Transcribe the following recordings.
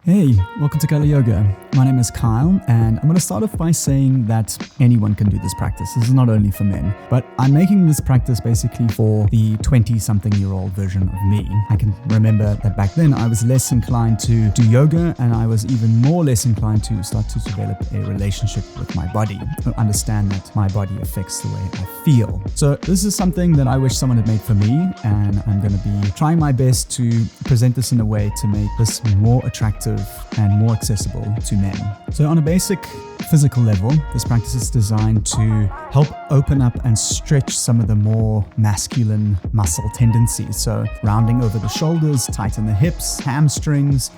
Hey, welcome to Kala Yoga. My name is Kyle, and I'm going to start off by saying that anyone can do this practice. This is not only for men, but I'm making this practice basically for the 20-something-year-old version of me. I can remember that back then I was less inclined to do yoga, and I was even more less inclined to start to develop a relationship with my body, or understand that my body affects the way I feel. So this is something that I wish someone had made for me, and I'm going to be trying my best to present this in a way to make this more attractive and more accessible to men. So on a basic physical level, this practice is designed to help open up and stretch some of the more masculine muscle tendencies. So rounding over the shoulders, tighten the hips, hamstrings.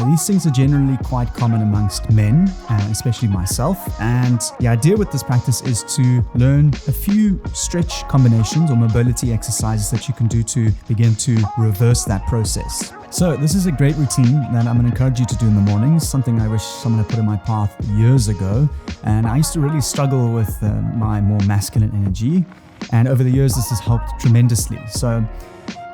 These things are generally quite common amongst men, especially myself. And the idea with this practice is to learn a few stretch combinations or mobility exercises that you can do to begin to reverse that process. So this is a great routine that I'm going to encourage you to do in the mornings, something I wish someone had put in my path years ago. And I used to really struggle with my more masculine energy. And over the years, this has helped tremendously. So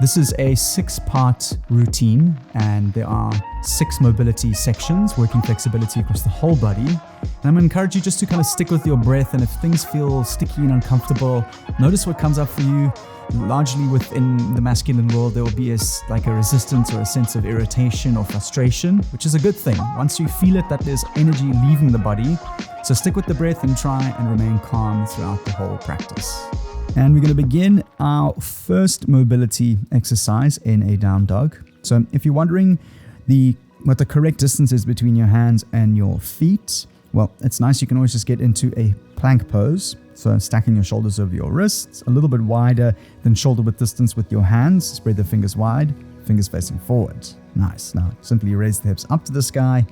this is a 6-part routine, and there are 6 mobility sections, working flexibility across the whole body. And I'm going to encourage you just to kind of stick with your breath. And if things feel sticky and uncomfortable, notice what comes up for you. Largely within the masculine world, there will be a resistance or a sense of irritation or frustration, which is a good thing. Once you feel it, that there's energy leaving the body. So stick with the breath and try and remain calm throughout the whole practice. And we're going to begin our first mobility exercise in a down dog. So if you're wondering what the correct distance is between your hands and your feet, well, it's nice. You can always just get into a plank pose. So stacking your shoulders over your wrists, a little bit wider than shoulder width distance with your hands. Spread the fingers wide, fingers facing forward. Nice. Now simply raise the hips up to the sky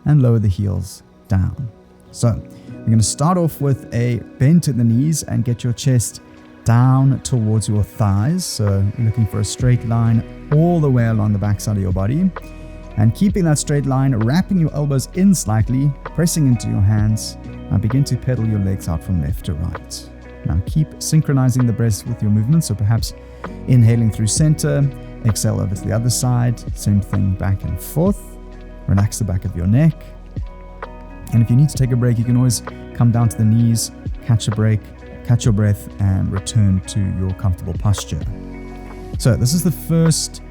and lower the heels down. So we're going to start off with a bend at the knees and get your chest down towards your thighs. So you're looking for a straight line all the way along the backside of your body. And keeping that straight line, wrapping your elbows in slightly, pressing into your hands. Now begin to pedal your legs out from left to right. Now keep synchronizing the breath with your movements. So perhaps inhaling through center, exhale over to the other side. Same thing back and forth. Relax the back of your neck. And if you need to take a break, you can always come down to the knees, catch a break, catch your breath, and return to your comfortable posture. So this is the first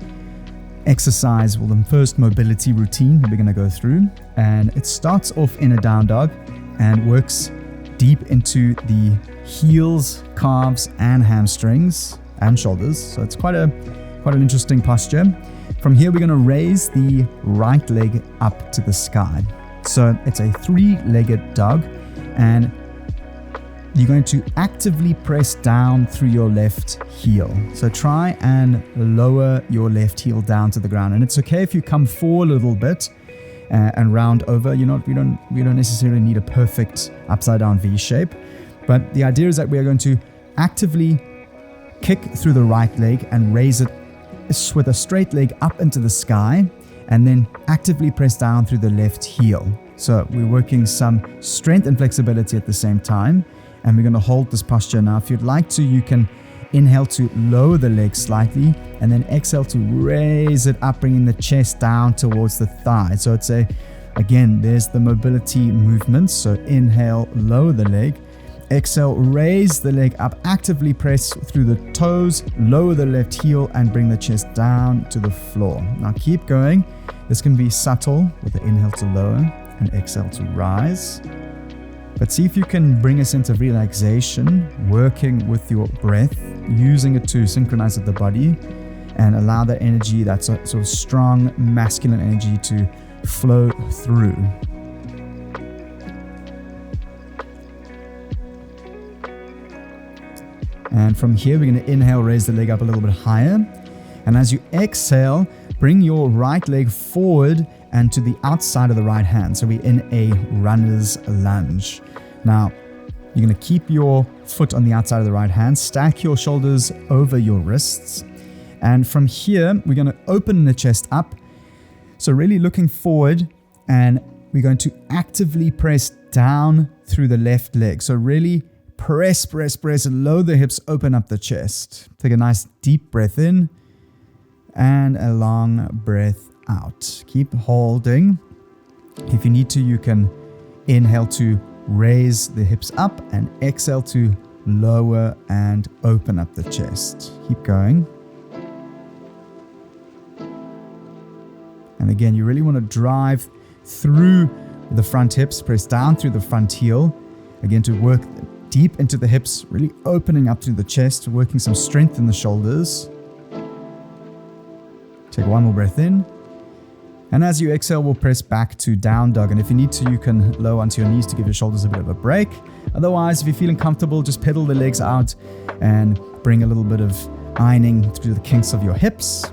exercise, the first mobility routine that we're going to go through. And it starts off in a down dog and works deep into the heels, calves, and hamstrings and shoulders. So it's quite an interesting posture. From here, we're going to raise the right leg up to the sky. So it's a 3-legged dog, and you're going to actively press down through your left heel. So try and lower your left heel down to the ground. And it's okay if you come forward a little bit and round over. We don't necessarily need a perfect upside down V shape, but the idea is that we are going to actively kick through the right leg and raise it with a straight leg up into the sky, and then actively press down through the left heel. So we're working some strength and flexibility at the same time, and we're going to hold this posture. Now, if you'd like to, you can inhale to lower the leg slightly, and then exhale to raise it up, bringing the chest down towards the thigh. So it's again, there's the mobility movements. So inhale, lower the leg. Exhale, raise the leg up, actively press through the toes, lower the left heel, and bring the chest down to the floor. Now keep going. This can be subtle with the inhale to lower and exhale to rise. But see if you can bring a sense of relaxation, working with your breath, using it to synchronize with the body, and allow that energy, that sort of strong masculine energy, to flow through. And from here, we're going to inhale, raise the leg up a little bit higher. And as you exhale, bring your right leg forward and to the outside of the right hand. So we're in a runner's lunge. Now, you're going to keep your foot on the outside of the right hand, stack your shoulders over your wrists. And from here, we're going to open the chest up. So really looking forward, and we're going to actively press down through the left leg. So really press, lower the hips, open up the chest. Take a nice deep breath in and a long breath out. Keep holding. If you need to, you can inhale to raise the hips up and exhale to lower and open up the chest. Keep going. And again, you really want to drive through the front hips, press down through the front heel. Again, to work deep into the hips, really opening up through the chest, working some strength in the shoulders. Take one more breath in. And as you exhale, we'll press back to down dog. And if you need to, you can lower onto your knees to give your shoulders a bit of a break. Otherwise, if you're feeling comfortable, just pedal the legs out and bring a little bit of ironing through the kinks of your hips.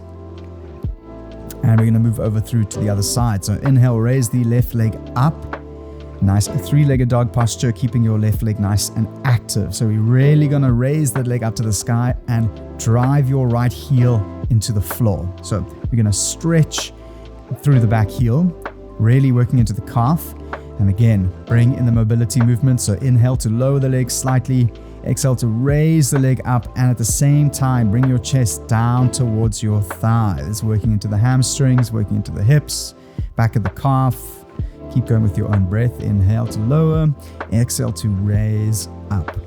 And we're going to move over through to the other side. So inhale, raise the left leg up. Nice three-legged dog posture, keeping your left leg nice and active. So we're really going to raise that leg up to the sky and drive your right heel into the floor. So we're going to stretch through the back heel, really working into the calf. And again, bring in the mobility movement. So inhale to lower the leg slightly, exhale to raise the leg up, and at the same time, bring your chest down towards your thighs, working into the hamstrings, working into the hips, back of the calf. Keep going with your own breath. Inhale to lower, exhale to raise up.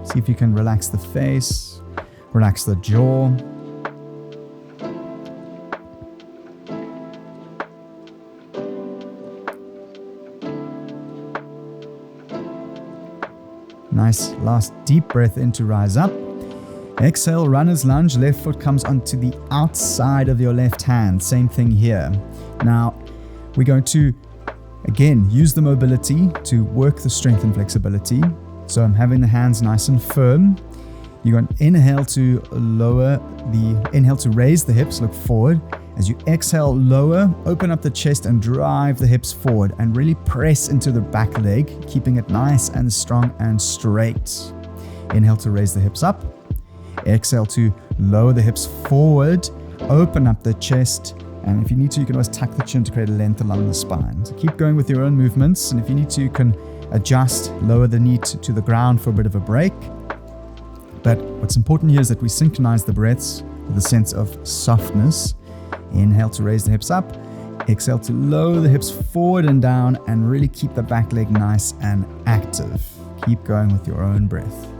See if you can relax the face, relax the jaw. Nice. Last deep breath in to rise up. Exhale, runner's lunge. Left foot comes onto the outside of your left hand. Same thing here. Now, we're going to, again, use the mobility to work the strength and flexibility. So I'm having the hands nice and firm. You're going to inhale to raise the hips, look forward. As you exhale, lower, open up the chest and drive the hips forward and really press into the back leg, keeping it nice and strong and straight. Inhale to raise the hips up. Exhale to lower the hips forward, open up the chest. And if you need to, you can always tuck the chin to create a length along the spine. So keep going with your own movements. And if you need to, you can adjust, lower the knee to the ground for a bit of a break. But what's important here is that we synchronize the breaths with a sense of softness. Inhale to raise the hips up. Exhale to lower the hips forward and down and really keep the back leg nice and active. Keep going with your own breath.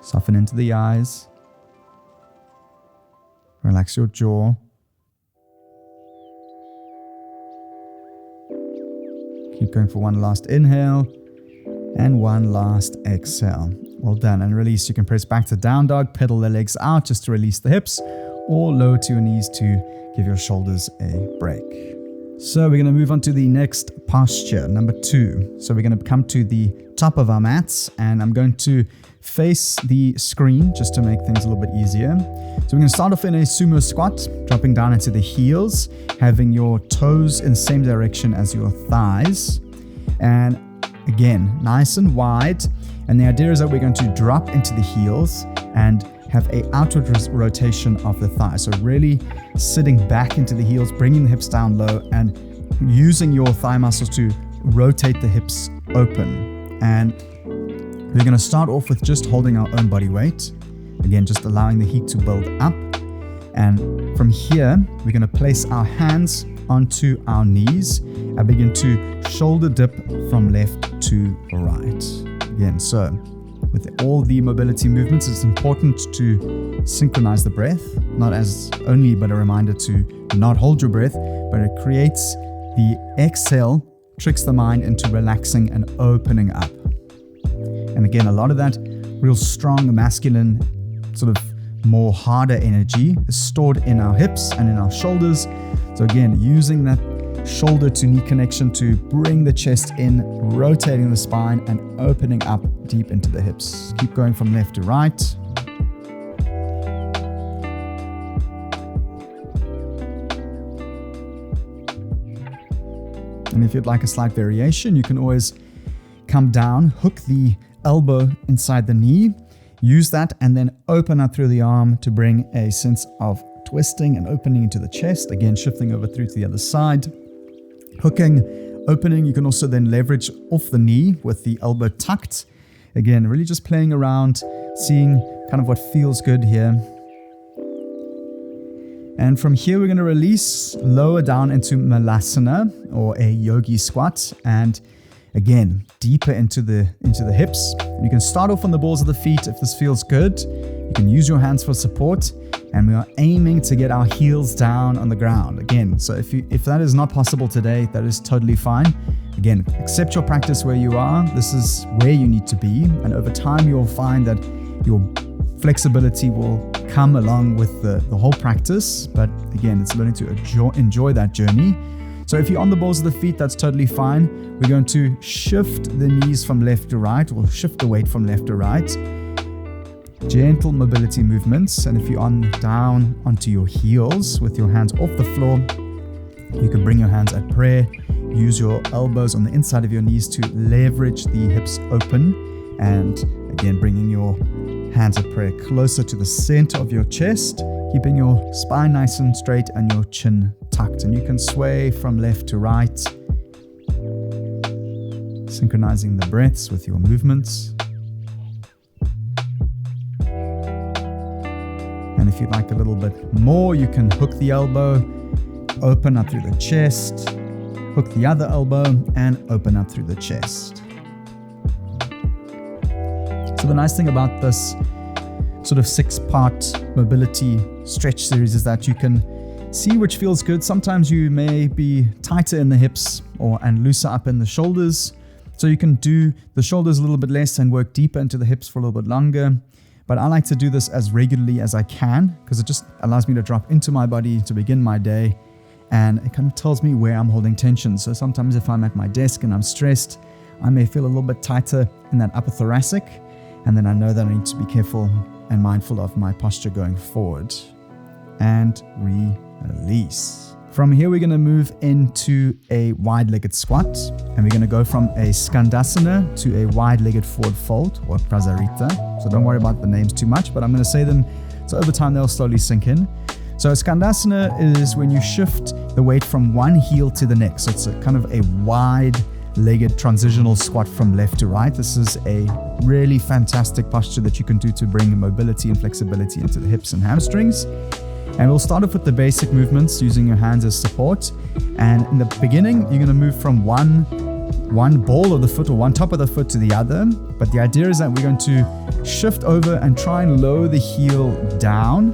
Soften into the eyes. Relax your jaw. Keep going for one last inhale and one last exhale. Well done. And release. You can press back to down dog, pedal the legs out just to release the hips, or lower to your knees to give your shoulders a break. So we're going to move on to the next posture, number 2. So we're going to come to the top of our mats, and I'm going to face the screen just to make things a little bit easier. So we're going to start off in a sumo squat, dropping down into the heels, having your toes in the same direction as your thighs. And again, nice and wide. And the idea is that we're going to drop into the heels and have a outward rotation of the thighs. So really sitting back into the heels, bringing the hips down low and using your thigh muscles to rotate the hips open. And we're going to start off with just holding our own body weight. Again, just allowing the heat to build up. And from here, we're going to place our hands onto our knees and begin to shoulder dip from left to right. Again, so with all the mobility movements, it's important to synchronize the breath, not as only but a reminder to not hold your breath, but it creates the exhale, tricks the mind into relaxing and opening up. And again, a lot of that real strong masculine, sort of more harder energy is stored in our hips and in our shoulders. So again, using that shoulder to knee connection to bring the chest in, rotating the spine and opening up deep into the hips. Keep going from left to right. And if you'd like a slight variation, you can always come down, hook the elbow inside the knee, use that, and then open up through the arm to bring a sense of twisting and opening into the chest. Again, shifting over through to the other side, hooking opening. You can also then leverage off the knee with the elbow tucked. Again, really just playing around, seeing kind of what feels good here. And from here, we're going to release, lower down into Malasana or a yogi squat. And again, deeper into the hips. You can start off on the balls of the feet if this feels good. You can use your hands for support. And we are aiming to get our heels down on the ground. Again, so if that is not possible today, that is totally fine. Again, accept your practice where you are. This is where you need to be. And over time, you'll find that your flexibility will come along with the whole practice. But again, it's learning to enjoy that journey. So if you're on the balls of the feet, that's totally fine. We're going to shift the knees from left to right, or shift the weight from left to right. Gentle mobility movements. And if you're down onto your heels with your hands off the floor, you can bring your hands at prayer. Use your elbows on the inside of your knees to leverage the hips open. And again, bringing your hands at prayer closer to the center of your chest, keeping your spine nice and straight and your chin tucked. And you can sway from left to right, synchronizing the breaths with your movements. And if you'd like a little bit more, you can hook the elbow, open up through the chest, hook the other elbow, and open up through the chest. So the nice thing about this sort of 6-part mobility stretch series is that you can see which feels good. Sometimes you may be tighter in the hips and looser up in the shoulders. So you can do the shoulders a little bit less and work deeper into the hips for a little bit longer. But I like to do this as regularly as I can because it just allows me to drop into my body to begin my day. And it kind of tells me where I'm holding tension. So sometimes if I'm at my desk and I'm stressed, I may feel a little bit tighter in that upper thoracic. And then I know that I need to be careful and mindful of my posture going forward. And release. From here, we're going to move into a wide-legged squat. And we're going to go from a Skandasana to a wide-legged forward fold or Prasarita. So don't worry about the names too much, but I'm going to say them so over time they'll slowly sink in. So Skandasana is when you shift the weight from one heel to the next. So it's a kind of a wide-legged transitional squat from left to right. This is a really fantastic posture that you can do to bring mobility and flexibility into the hips and hamstrings. And we'll start off with the basic movements using your hands as support. And in the beginning, you're going to move from one ball of the foot or one top of the foot to the other. But the idea is that we're going to shift over and try and lower the heel down,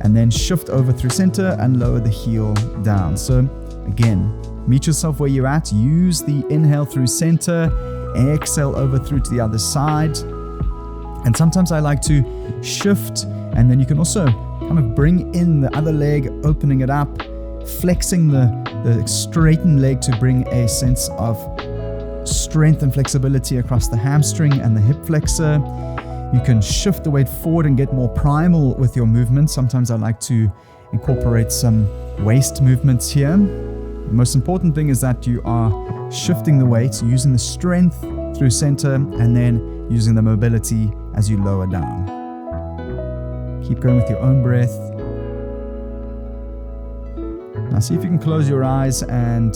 and then shift over through center and lower the heel down. So again, meet yourself where you're at. Use the inhale through center, exhale over through to the other side. And sometimes I like to shift, and then you can also kind of bring in the other leg, opening it up, flexing the straightened leg to bring a sense of strength and flexibility across the hamstring and the hip flexor. You can shift the weight forward and get more primal with your movement. Sometimes I like to incorporate some waist movements here. The most important thing is that you are shifting the weight, using the strength through center, and then using the mobility as you lower down. Keep going with your own breath. Now see if you can close your eyes and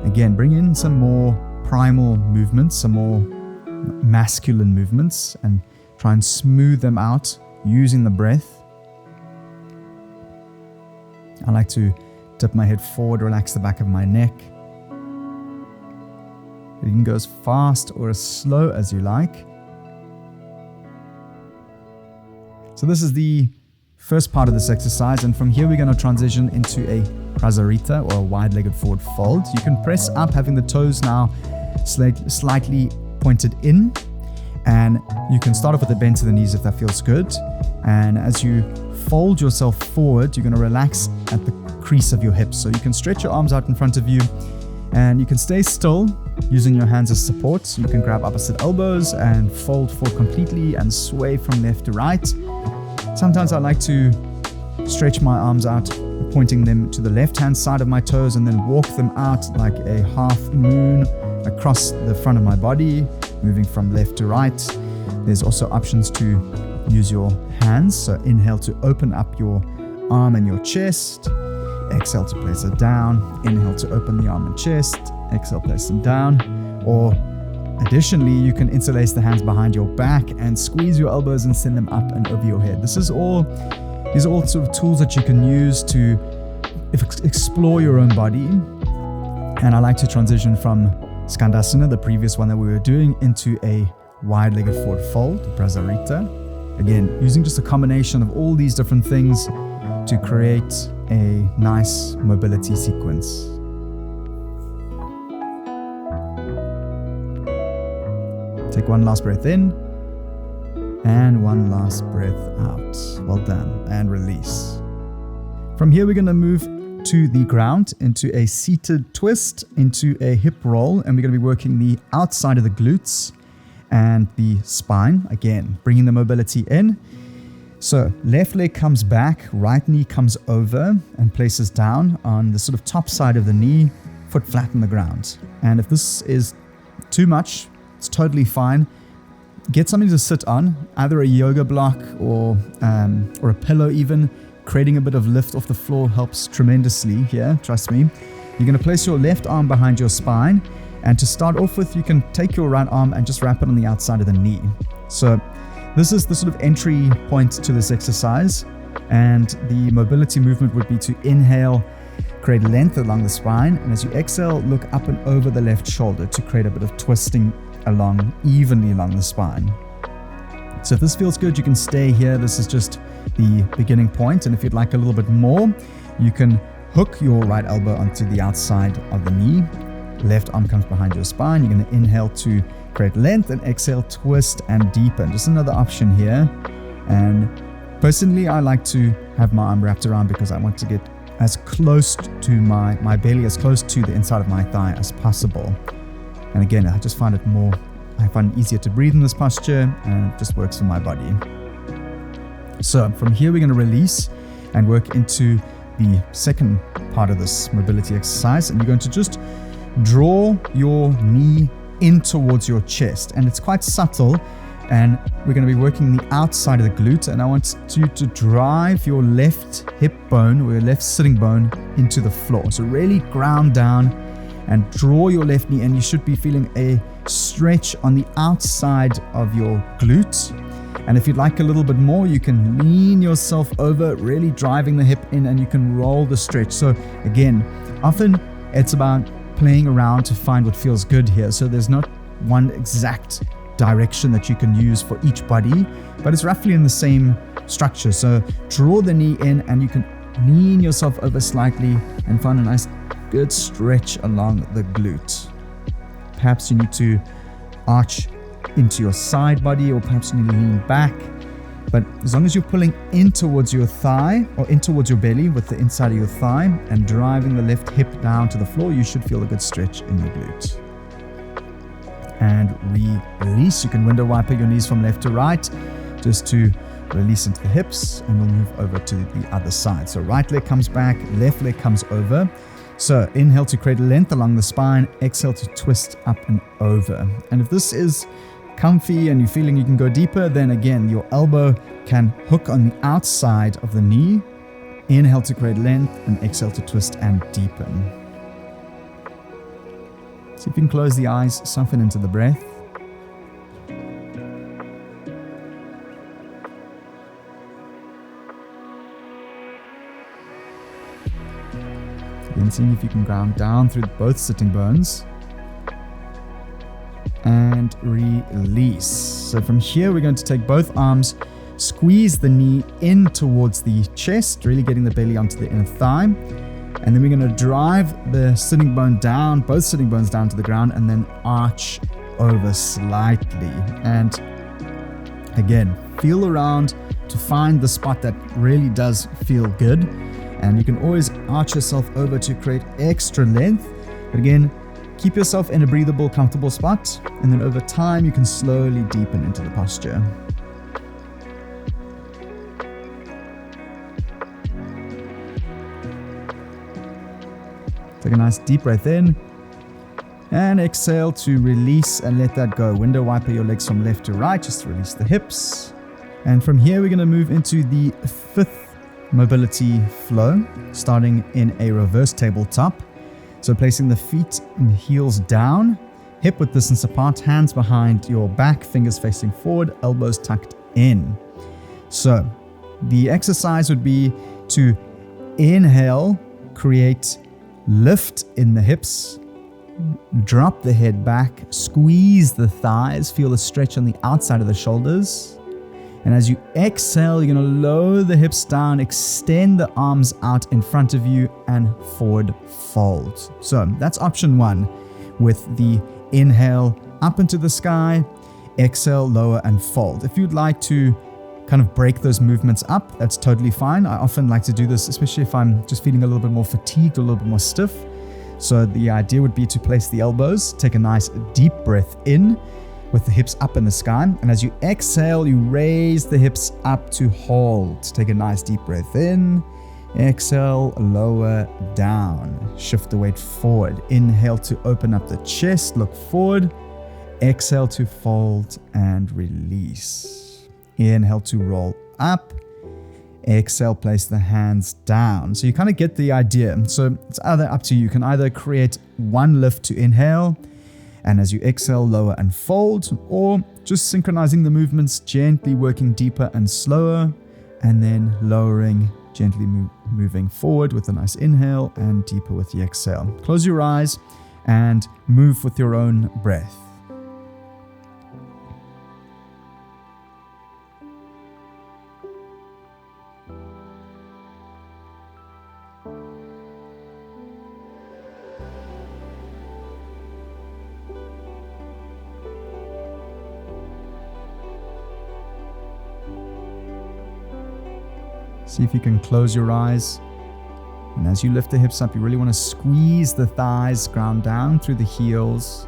again, bring in some more primal movements, some more masculine movements, and try and smooth them out using the breath. I like to tip my head forward, relax the back of my neck. You can go as fast or as slow as you like. So this is the first part of this exercise, and from here we're going to transition into a Prasarita or a wide-legged forward fold. You can press up, having the toes now slightly pointed in, and you can start off with a bend to the knees if that feels good. And as you fold yourself forward, you're going to relax at the crease of your hips. So you can stretch your arms out in front of you, and you can stay still using your hands as support. So you can grab opposite elbows and fold forward completely and sway from left to right. Sometimes I like to stretch my arms out, pointing them to the left-hand side of my toes, and then walk them out like a half moon across the front of my body, moving from left to right. There's also options to use your hands. So inhale to open up your arm and your chest. Exhale to place it down. Inhale to open the arm and chest. exhale, place them down. Or additionally, you can interlace the hands behind your back and squeeze your elbows and send them up and over your head. These are all sort of tools that you can use to explore your own body. And I like to transition from Skandasana, the previous one that we were doing, into a wide-legged forward fold, Prasarita. Again, using just a combination of all these different things to create a nice mobility sequence. Take one last breath in and one last breath out. Well done. And release. From here, we're going to move to the ground into a seated twist, into a hip roll, and we're going to be working the outside of the glutes and the spine. Again, bringing the mobility in. So left leg comes back, right knee comes over and places down on the sort of top side of the knee, foot flat on the ground. And if this is too much, it's totally fine. Get something to sit on, either a yoga block or a pillow even. Creating a bit of lift off the floor helps tremendously here, trust me. You're going to place your left arm behind your spine, and to start off with, you can take your right arm and just wrap it on the outside of the knee. So this is the sort of entry point to this exercise, and the mobility movement would be to inhale, create length along the spine, and as you exhale, look up and over the left shoulder to create a bit of twisting evenly along the spine. So if this feels good, you can stay here. This is just the beginning point, and if you'd like a little bit more, you can hook your right elbow onto the outside of the knee. Left arm comes behind your spine. You're going to inhale to create length and exhale, twist and deepen. Just another option here. And personally, I like to have my arm wrapped around because I want to get as close to my belly, as close to the inside of my thigh as possible. And again, I just find it easier to breathe in this posture, and it just works for my body. So from here, we're going to release and work into the second part of this mobility exercise. And you're going to just draw your knee in towards your chest. And it's quite subtle. And we're going to be working the outside of the glute. And I want you to drive your left hip bone or your left sitting bone into the floor. So really ground down and draw your left knee. And you should be feeling a stretch on the outside of your glute. And if you'd like a little bit more, you can lean yourself over, really driving the hip in, and you can roll the stretch. So again, often it's about playing around to find what feels good here. So there's not one exact direction that you can use for each body, but it's roughly in the same structure. So draw the knee in, and you can lean yourself over slightly and find a nice good stretch along the glute. Perhaps you need to arch into your side body, or perhaps you need to lean back. But as long as you're pulling in towards your thigh or in towards your belly with the inside of your thigh and driving the left hip down to the floor, you should feel a good stretch in your glute. And release. You can window wiper your knees from left to right just to release into the hips, and we'll move over to the other side. So right leg comes back, left leg comes over. So inhale to create length along the spine, exhale to twist up and over. And if this is comfy and you're feeling you can go deeper, then again, your elbow can hook on the outside of the knee. Inhale to create length and exhale to twist and deepen. See if you can close the eyes, soften into the breath. Then seeing if you can ground down through both sitting bones. And release. So from here, we're going to take both arms, squeeze the knee in towards the chest, really getting the belly onto the inner thigh. And then we're going to drive the sitting bone down, both sitting bones down to the ground, and then arch over slightly. And again, feel around to find the spot that really does feel good. And you can always arch yourself over to create extra length. But again, keep yourself in a breathable, comfortable spot, and then over time you can slowly deepen into the posture. Take a nice deep breath in, and exhale to release and let that go. Window wiper your legs from left to right, just to release the hips. And from here we're going to move into the fifth mobility flow, starting in a reverse tabletop. So placing the feet and heels down, hip width distance apart, hands behind your back, fingers facing forward, elbows tucked in. So the exercise would be to inhale, create lift in the hips, drop the head back, squeeze the thighs, feel the stretch on the outside of the shoulders. And as you exhale, you're going to lower the hips down, extend the arms out in front of you, and forward fold. So that's option one, with the inhale up into the sky, exhale, lower, and fold. If you'd like to kind of break those movements up, that's totally fine. I often like to do this, especially if I'm just feeling a little bit more fatigued, a little bit more stiff. So the idea would be to place the elbows, take a nice deep breath in with the hips up in the sky. And as you exhale, you raise the hips up to hold. Take a nice deep breath in, exhale, lower down, shift the weight forward. Inhale to open up the chest, look forward. Exhale to fold and release. Inhale to roll up. Exhale, place the hands down. So you kind of get the idea. So it's either up to you. You can either create one lift to inhale, and as you exhale, lower and fold, or just synchronizing the movements, gently working deeper and slower, and then lowering, gently moving forward with a nice inhale and deeper with the exhale. Close your eyes and move with your own breath. See if you can close your eyes. And as you lift the hips up, you really want to squeeze the thighs, ground down through the heels,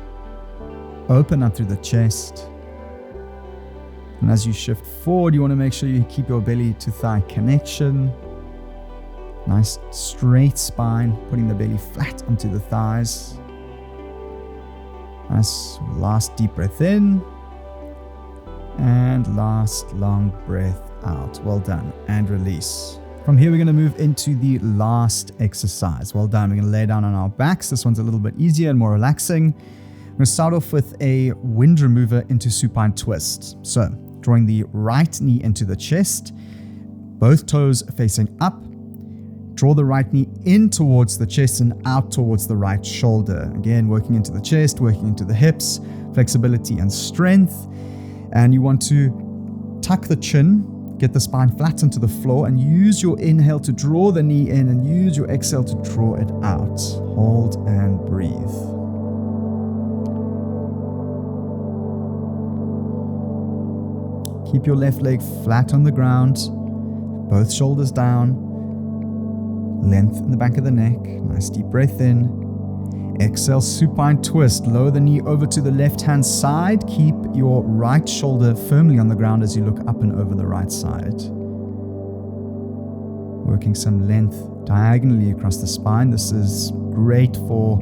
open up through the chest. And as you shift forward, you want to make sure you keep your belly to thigh connection. Nice straight spine, putting the belly flat onto the thighs. Nice last deep breath in. And last long breath out. Well done. And release. From here, we're going to move into the last exercise. Well done. We're going to lay down on our backs. This one's a little bit easier and more relaxing. I'm going to start off with a wind remover into supine twist. So drawing the right knee into the chest, both toes facing up. Draw the right knee in towards the chest and out towards the right shoulder. Again, working into the chest, working into the hips, flexibility and strength. And you want to tuck the chin, get the spine flat onto the floor, and use your inhale to draw the knee in and use your exhale to draw it out. Hold and breathe. Keep your left leg flat on the ground, both shoulders down, length in the back of the neck. Nice deep breath in. Exhale, supine twist. Lower the knee over to the left-hand side. Keep your right shoulder firmly on the ground as you look up and over the right side. Working some length diagonally across the spine. This is great for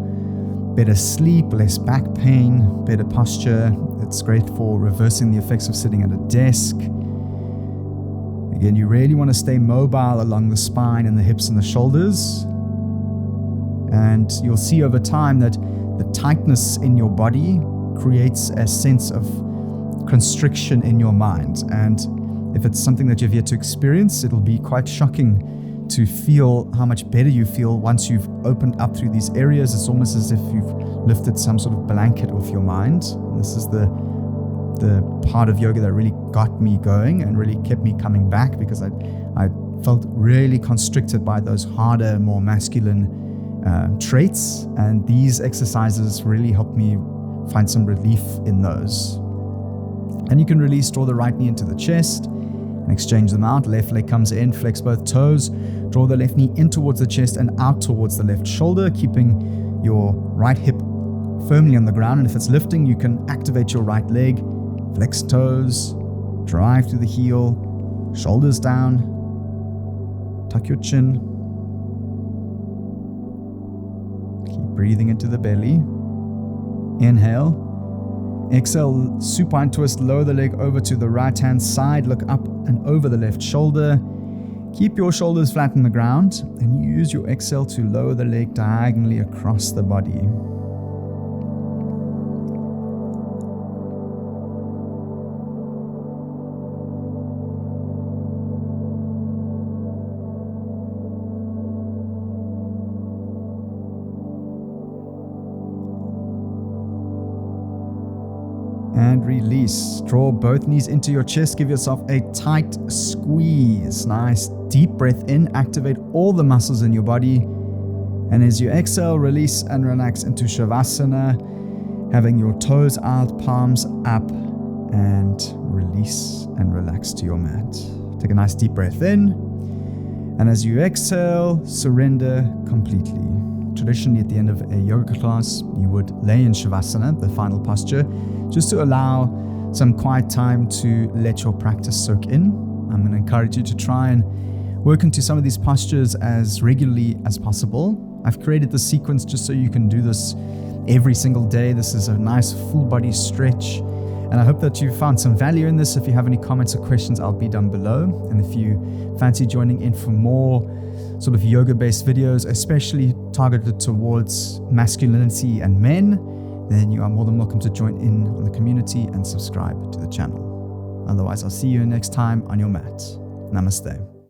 better sleep, less back pain, better posture. It's great for reversing the effects of sitting at a desk. Again, you really want to stay mobile along the spine and the hips and the shoulders. And you'll see over time that the tightness in your body creates a sense of constriction in your mind. And if it's something that you've yet to experience, it'll be quite shocking to feel how much better you feel once you've opened up through these areas. It's almost as if you've lifted some sort of blanket off your mind. And this is the part of yoga that really got me going and really kept me coming back, because I felt really constricted by those harder, more masculine traits, and these exercises really helped me find some relief in those. And you can release, draw the right knee into the chest and exchange them out. Left leg comes in, flex both toes, draw the left knee in towards the chest and out towards the left shoulder, keeping your right hip firmly on the ground. And if it's lifting, you can activate your right leg, flex toes, drive through the heel, shoulders down, tuck your chin. Breathing into the belly. Inhale. Exhale, supine twist. Lower the leg over to the right hand side. Look up and over the left shoulder. Keep your shoulders flat on the ground and use your exhale to lower the leg diagonally across the body. And release. Draw both knees into your chest. Give yourself a tight squeeze. Nice deep breath in. Activate all the muscles in your body. And as you exhale, release and relax into Shavasana. Having your toes out, palms up. And release and relax to your mat. Take a nice deep breath in. And as you exhale, surrender completely. Traditionally, at the end of a yoga class, you would lay in Shavasana, the final posture, just to allow some quiet time to let your practice soak in. I'm going to encourage you to try and work into some of these postures as regularly as possible. I've created the sequence just so you can do this every single day. This is a nice full body stretch. And I hope that you found some value in this. If you have any comments or questions, I'll be down below. And if you fancy joining in for more sort of yoga-based videos, especially targeted towards masculinity and men, then you are more than welcome to join in on the community and subscribe to the channel. Otherwise, I'll see you next time on your mat. Namaste.